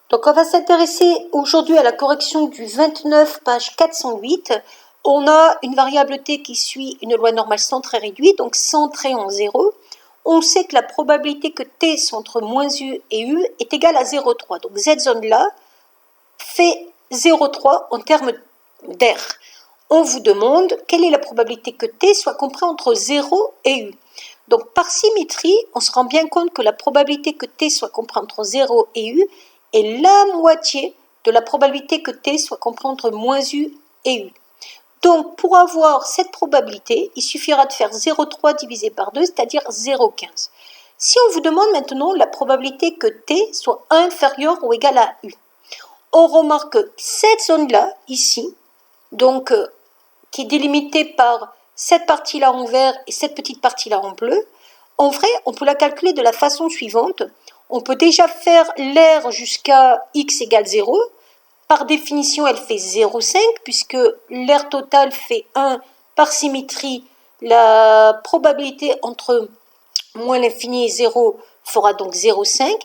Donc on va s'intéresser aujourd'hui à la correction du 29, page 408. On a une variable t qui suit une loi normale sans trait réduit, donc sans trait en 0. On sait que la probabilité que t soit entre moins u et u est égale à 0,3. Donc cette zone-là fait 0,3 en termes d'air. On vous demande quelle est la probabilité que t soit compris entre 0 et u. Donc par symétrie, on se rend bien compte que la probabilité que t soit compris entre 0 et u est la moitié de la probabilité que t soit compris entre moins u et u. Donc pour avoir cette probabilité, il suffira de faire 0,3 divisé par 2, c'est-à-dire 0,15. Si on vous demande maintenant la probabilité que t soit inférieur ou égal à u, on remarque que cette zone-là, ici, donc qui est délimitée par cette partie-là en vert et cette petite partie-là en bleu, en vrai, on peut la calculer de la façon suivante. On peut déjà faire l'air jusqu'à x égale 0. Par définition, elle fait 0,5 puisque l'air total fait 1 par symétrie. La probabilité entre moins l'infini et 0 fera donc 0,5.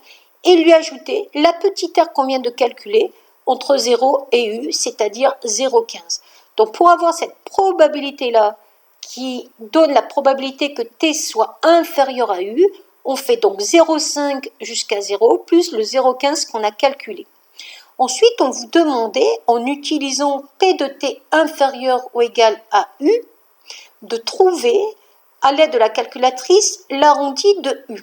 Et lui ajouter la petite aire qu'on vient de calculer entre 0 et u, c'est-à-dire 0,15. Donc pour avoir cette probabilité-là qui donne la probabilité que t soit inférieur à u, on fait donc 0,5 jusqu'à 0 plus le 0,15 qu'on a calculé. Ensuite, on vous demandait, en utilisant p de t inférieur ou égal à u, de trouver, à l'aide de la calculatrice, l'arrondi de u.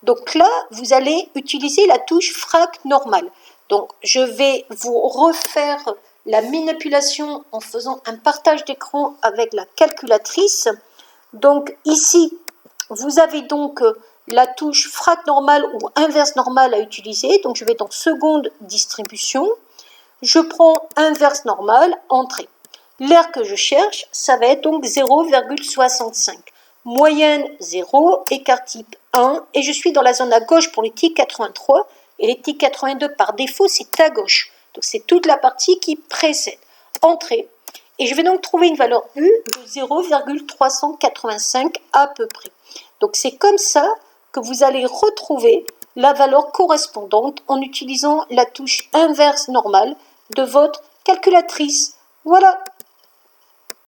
Donc là, vous allez utiliser la touche frac normale. Donc, je vais vous refaire la manipulation en faisant un partage d'écran avec la calculatrice. Donc ici, vous avez donc la touche frac normale ou inverse normale à utiliser. Donc je vais dans seconde distribution. Je prends inverse normale, entrée. L'air que je cherche, ça va être donc 0,65. Moyenne 0, écart type 1. Et je suis dans la zone à gauche pour les TIC 83. Et les TIC 82 par défaut, c'est à gauche. Donc c'est toute la partie qui précède. Entrée. Et je vais donc trouver une valeur U de 0,385 à peu près. Donc c'est comme ça que vous allez retrouver la valeur correspondante en utilisant la touche inverse normale de votre calculatrice. Voilà.